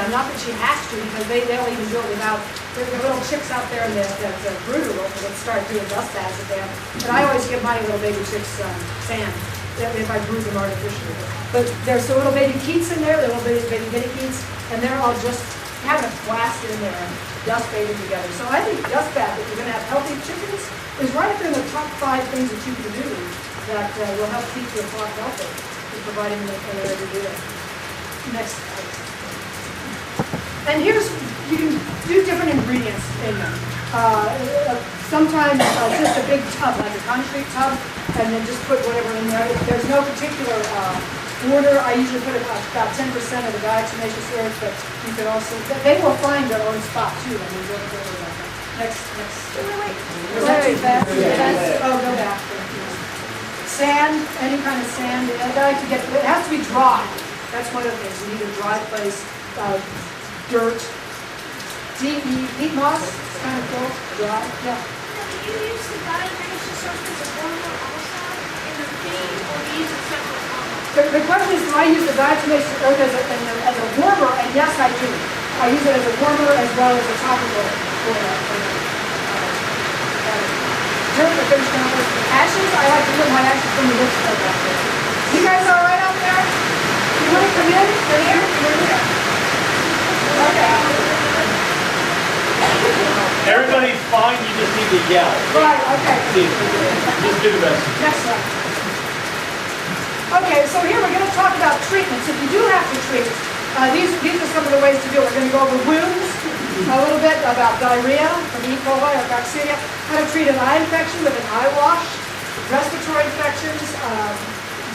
them. Not that she has to, because they'll even do it without. There are little chicks out there in the brooder that start doing dust baths at them. But I always give my little baby chicks sand if I brood them artificially. But there's the little baby keats in there, the little baby mini keats, and they're all just having a blast in there and dust bathing together. So I think dust bath, if you're going to have healthy chickens, is right up there in the top 5 things that you can do that will help keep your flock healthy, is providing them an area to do that. Next slide. And here's, you can do different ingredients in them. Sometimes just a big tub, like a concrete tub, and then just put whatever in there. There's no particular order. I usually put about 10% of the diatomaceous earth, but you could also, they will find their own spot too. I mean, don't worry about that. Next. Wait. Was that too fast? Oh, go back. Sand, any kind of sand. I like to get, it has to be dry. That's one of the things. You need a dry place. Dirt. Peat moss. It's kind of cool. Dry. Yeah. Do you use the diatomaceous earth as a hormone also in the feed, or do you use it separately? The question is, do I use the diatomaceous earth as a warmer? And yes, I do. I use it as a warmer as well as a topical for dirt, the finished compost. Ashes, I like to put my ashes from the wood stove out there. You guys all right out there? You want to come in? They're here? You're here. Okay. Everybody's fine, you just need to yell. Right, okay. Just do the best. Next slide. Okay, so here we're going to talk about treatments. If you do have to treat, these are some of the ways to do it. We're going to go over wounds, a little bit about diarrhea from E. coli or bacteria, how to treat an eye infection with an eye wash, respiratory infections,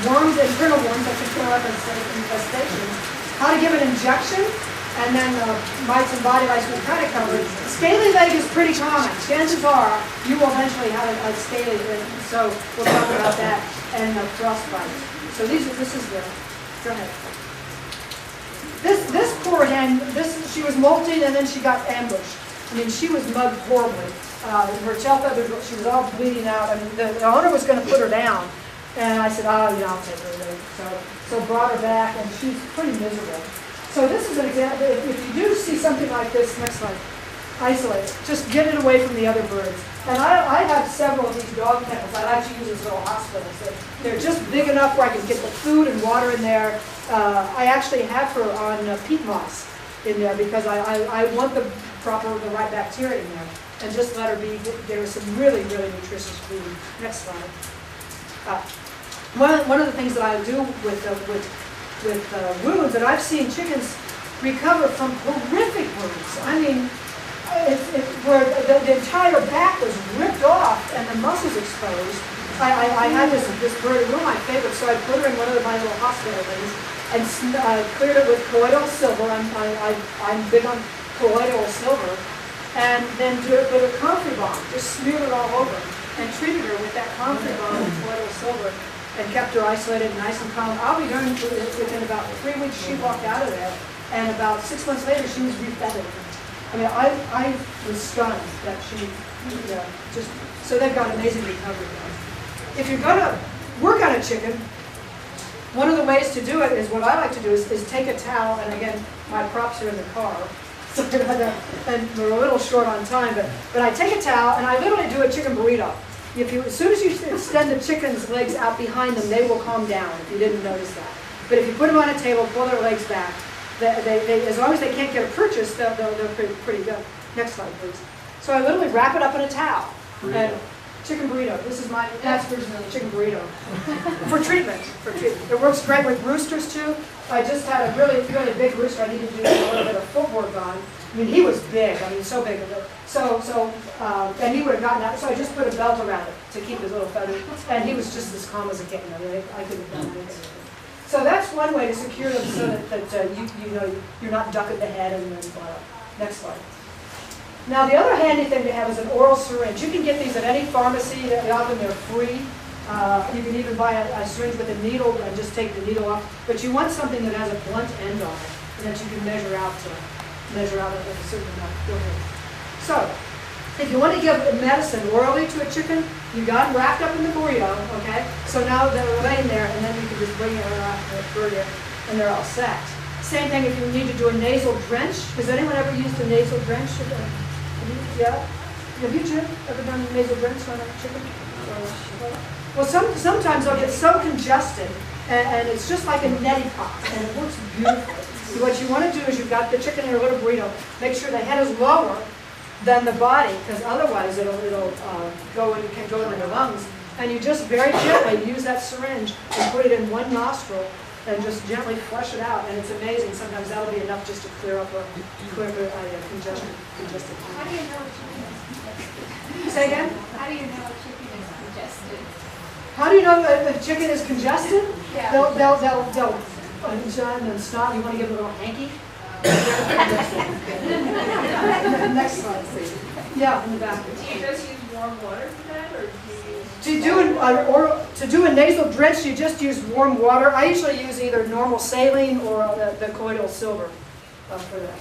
worms, internal worms, that's internal infestations, how to give an injection, and then mites and body lice we kind of covered. Scaly leg is pretty common. Chances are you will eventually have a scaly leg, so we'll talk about that, and frostbite. So this is the, go ahead. This poor hen, she was molting and then she got ambushed. I mean, she was mugged horribly. Her tail feathers, she was all bleeding out. I mean, the owner was going to put her down. And I said, oh, I'll take her away. So brought her back, and she's pretty miserable. So this is an example. If you do see something like this, next slide, isolate it. Just get it away from the other birds. And I have several of these dog kennels. I like to use as little hospitals. They're just big enough where I can get the food and water in there. I actually have her on peat moss in there because I want the right bacteria in there. And just let her be. There is some really, really nutritious food. Next slide. One of the things that I do with wounds, and I've seen chickens recover from horrific wounds. I mean, where the entire back was ripped off and the muscles exposed. I had this bird, one of my favorites, so I put her in one of my little hospital things and cleared it with colloidal silver. I'm big on colloidal silver. And then put a comfrey bomb, just smeared it all over, and treated her with that comfrey bomb and colloidal silver, and kept her isolated, nice and calm. I'll be done within about 3 weeks. She walked out of there, and about 6 months later, she was refeathered. I mean, I was stunned that she just. So they've got amazing recovery now. If you're going to work on a chicken, one of the ways to do it is what I like to do is take a towel, and again, my props are in the car. And we're a little short on time, but I take a towel and I literally do a chicken burrito. As soon as you extend the chicken's legs out behind them, they will calm down, if you didn't notice that. But if you put them on a table, pull their legs back, they as long as they can't get a purchase, they're pretty good. Next slide, please. So I literally wrap it up in a towel. And chicken burrito. This is my dad's version of the chicken burrito. For treatment. It works great with roosters too. I just had a really, really big rooster I needed to do a little bit of footwork on. I mean, he was big. I mean, so big. And he would have gotten out. So I just put a belt around it to keep his little feathers. And he was just as calm as a kitten. I mean, I couldn't have done anything. So that's one way to secure them so that you're not ducking the head and then next slide. Now the other handy thing to have is an oral syringe. You can get these at any pharmacy. Often they're free. You can even buy a syringe with a needle and just take the needle off. But you want something that has a blunt end on it and that you can measure out at a certain amount. So, if you want to give medicine orally to a chicken, you got them wrapped up in the burrito, okay? So now they're laying there, and then you can just bring it out and they're all set. Same thing if you need to do a nasal drench. Has anyone ever used a nasal drench? Yeah? Have you, Jim, ever done a nasal drench on a chicken? Well, sometimes they'll get so congested, and it's just like a neti pot, and it works beautifully. So what you want to do is you've got the chicken in a little burrito. Make sure the head is lower than the body, because otherwise it'll go and can go into the lungs. And you just very gently use that syringe and put it in one nostril and just gently flush it out. And it's amazing. Sometimes that'll be enough just to clear up a congested. How do you know a chicken is congested? Say again? How do you know a chicken is congested? How do you know if a chicken is congested? Yeah. They'll and snot. You want to give it a little hanky? Next slide, please. Yeah, in the back. Do you just use warm water for that, or do you use... To do a nasal drench, you just use warm water. I usually use either normal saline or the colloidal silver for that.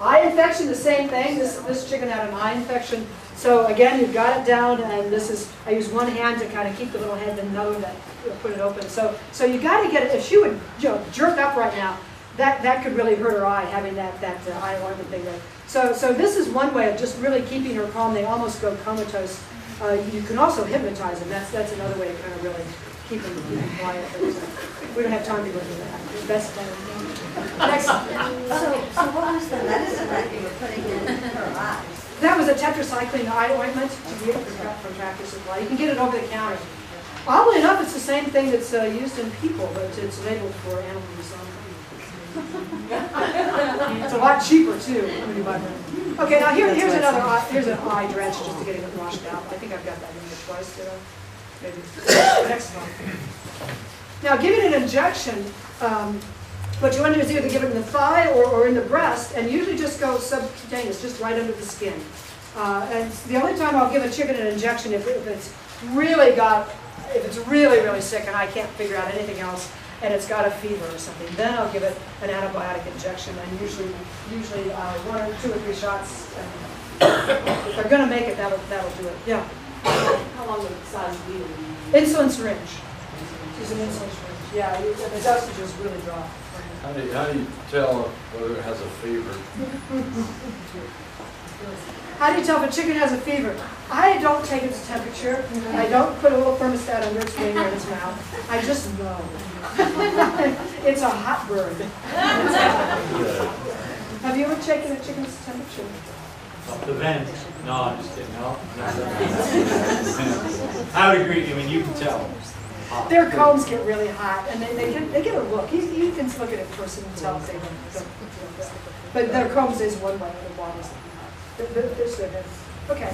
Eye infection, the same thing. This chicken had an eye infection. So again, you've got it down, and I use one hand to kind of keep the little head, and another to put it open. So you got to get it. If she would jerk up right now, that could really hurt her eye, having that eye organ thing there. So this is one way of just really keeping her calm. They almost go comatose. You can also hypnotize them. That's another way to kind of really keep them quiet. We don't have time to go through that. Best time. Next. So what was the medicine that you were putting in her eyes? That was a Tetracycline eye ointment to get from Tractor Supply. You can get it over the counter. Oddly enough, it's the same thing that's used in people, but it's labeled for animal use only. It's a lot cheaper too when you buy them. Okay, now here's an eye drench just to get it washed out. I think I've got that in here twice. Did I? Maybe. Next one. Now, giving an injection, what you want to do is either give it in the thigh or in the breast, and usually just go subcutaneous, just right under the skin. And the only time I'll give a chicken an injection if it's really really sick and I can't figure out anything else, and it's got a fever or something, then I'll give it an antibiotic injection, and usually 1 or 2 or 3 shots. If they're going to make it, that'll do it. Yeah. How long would the size be? Insulin syringe. Use an insulin syringe. Yeah, the dosages really drop. How do you tell whether it has a fever? How do you tell if a chicken has a fever? I don't take its temperature. I don't put a little thermostat under its wing or its mouth. I just know. It's a hot bird. Have you ever taken a chicken's temperature? The vent. No, I'm just kidding. No. I would agree. I mean, you can tell. Their combs get really hot, and they get a look. You can look at a person and tell if they don't. But their combs is one way, their bodies. There's their heads. Okay.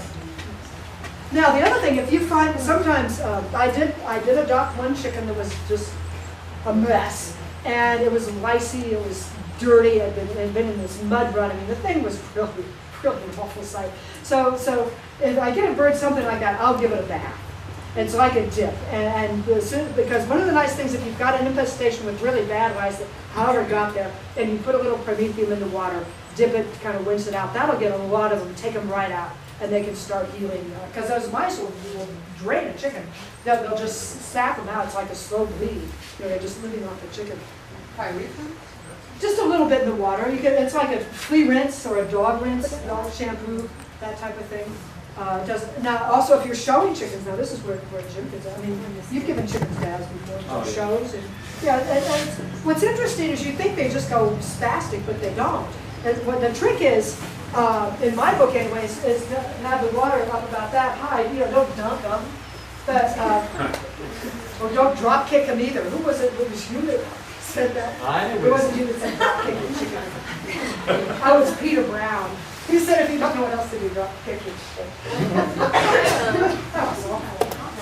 Now the other thing, if you find sometimes I did adopt one chicken that was just a mess, and it was licey, it was dirty, it had been in this mud run. I mean, the thing was really an awful sight. So if I get a bird something like that, I'll give it a bath. And so I can dip, because one of the nice things, if you've got an infestation with really bad lice that however got there, and you put a little promethium in the water, dip it, kind of rinse it out, that'll get a lot of them, take them right out, and they can start healing. Because those mice will drain a chicken. They'll just sap them out. It's like a slow bleed. They're just living off the chicken. Just a little bit in the water. It's like a flea rinse or a dog rinse, dog shampoo, that type of thing. Now, also, if you're showing chickens, now this is where Jim gets. I mean, you've given chickens baths before, shows, and what's interesting is you think they just go spastic, but they don't. And what the trick is, in my book, anyways, is to have the water up about that high. Don't dunk them, but or don't drop kick them either. Who was it? It was you that said that. It wasn't you that said drop kick the chicken. I was Peter Brown. He said if you don't know what else to do, drop kick your chicken.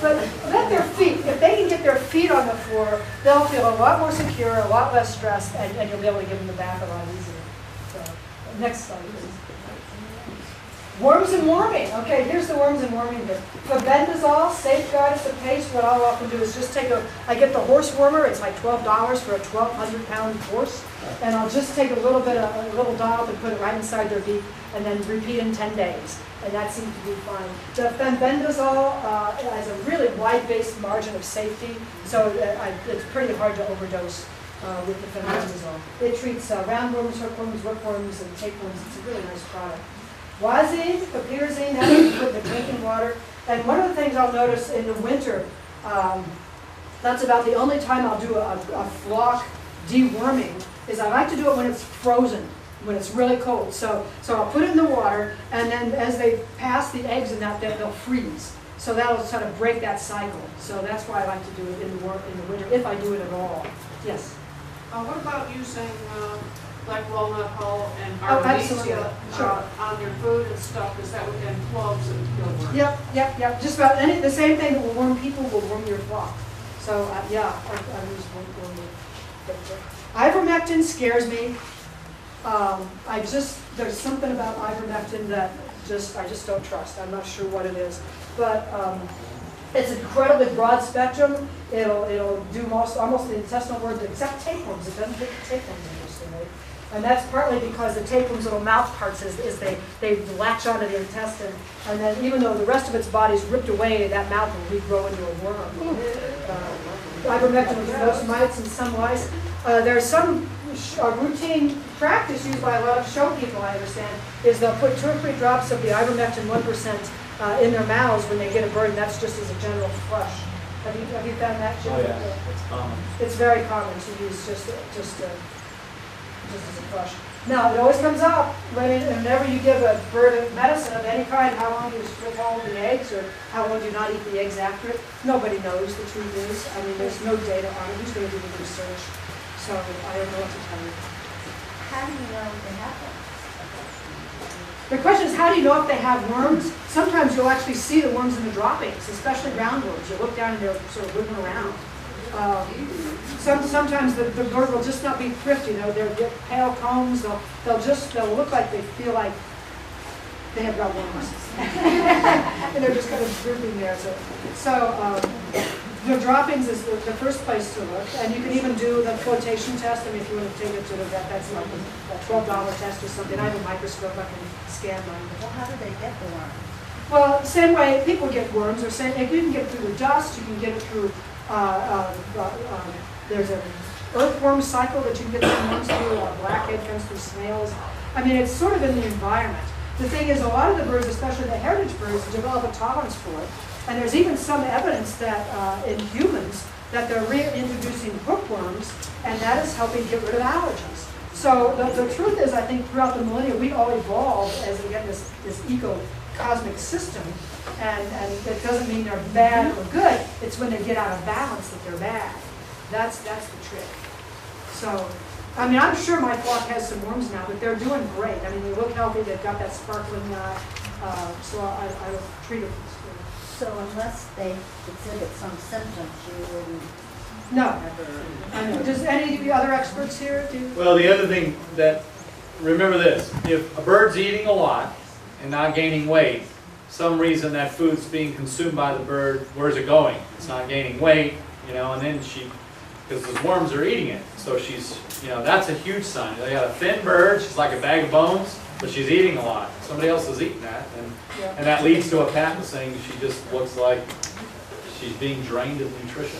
But let their feet, if they can get their feet on the floor, they'll feel a lot more secure, a lot less stressed, and you'll be able to give them the bath a lot easier. So, next slide, please. Worms and warming. Okay, here's the worms and warming bit. Febendazole, Safeguard is the paste. What I'll often do is just I get the horse warmer. It's like $12 for a 1,200-pound horse. And I'll just take a little dollop and put it right inside their beak, and then repeat in 10 days. And that seems to be fine. The fenbendazole has a really wide-based margin of safety, so it's pretty hard to overdose. with the fenbendazole. It treats roundworms, hookworms, rookworms, and tapeworms. It's a really nice product. Guazine, pyrazine, that is put in the drinking water. And one of the things I'll notice in the winter, that's about the only time I'll do a flock deworming, is I like to do it when it's frozen, when it's really cold. So I'll put it in the water, and then as they pass the eggs in that, they'll freeze. So that'll sort of break that cycle. So that's why I like to do it in the winter, if I do it at all. Yes? What about using like walnut hull and Oh, absolutely. artemisia Sure. on your food and stuff, because that would then plugs and kill worms? Yep. Just about the same thing that will worm people will worm your flock. So yeah, I use worm meat. Ivermectin scares me. There's something about ivermectin that I just don't trust. I'm not sure what it is, but it's an incredibly broad spectrum. It'll do almost the intestinal worms except tapeworms. It doesn't take the tapeworms, interestingly. And that's partly because the tapeworms' little mouth parts is they latch onto the intestine, and then even though the rest of its body is ripped away, that mouth will regrow into a worm. Ivermectin with most mites and some lice. There's some routine practice used by a lot of show people, I understand, is they'll put 2 or 3 drops of the ivermectin 1% in their mouths when they get a bird, and that's just as a general flush. Have you found that, Jim? Oh, yeah, it's common. It's very common to use just as a flush. Now, it always comes up whenever you give a bird a medicine of any kind, how long do you withhold the eggs, or how long do you not eat the eggs after it? Nobody knows, the truth is. I mean, there's no data on it. Who's going to do the research? So I don't know what to tell you. How do you know they have them? The question is, how do you know if they have worms? Sometimes you'll actually see the worms in the droppings, especially roundworms. You look down and they're sort of wiggling around. Sometimes the bird will just not be thrifty. They'll get pale combs. They'll look like they feel like they have got worms, and they're just kind of drooping there. So the droppings is the first place to look, and you can even do the flotation test. I mean, if you want to take it to that's like a $12 test or something. I have a microscope. I can scan mine. Well, how do they get the worm? Well, same way people get worms. You can get it through the dust. You can get it through. There's an earthworm cycle that you can get the worms through. Blackhead comes through snails. I mean, it's sort of in the environment. The thing is, a lot of the birds, especially the heritage birds, develop a tolerance for it. And there's even some evidence that in humans that they're reintroducing hookworms, and that is helping get rid of allergies. So the truth is, I think throughout the millennia, we all evolved as, again, this eco-cosmic system. And it doesn't mean they're bad or good. It's when they get out of balance that they're bad. That's the trick. So, I mean, I'm sure my flock has some worms now, but they're doing great. I mean, they look healthy. They've got that sparkling so I will treat them. So unless they exhibit some symptoms, you wouldn't No. ever... I know. Does any of the other experts here do? Well, the other thing remember this, if a bird's eating a lot and not gaining weight, some reason that food's being consumed by the bird, where's it going? It's not gaining weight, and then because those worms are eating it. So she's, that's a huge sign. They got a thin bird, she's like a bag of bones, but she's eating a lot. Somebody else is eating that, and that leads to a patent saying she just looks like she's being drained of nutrition.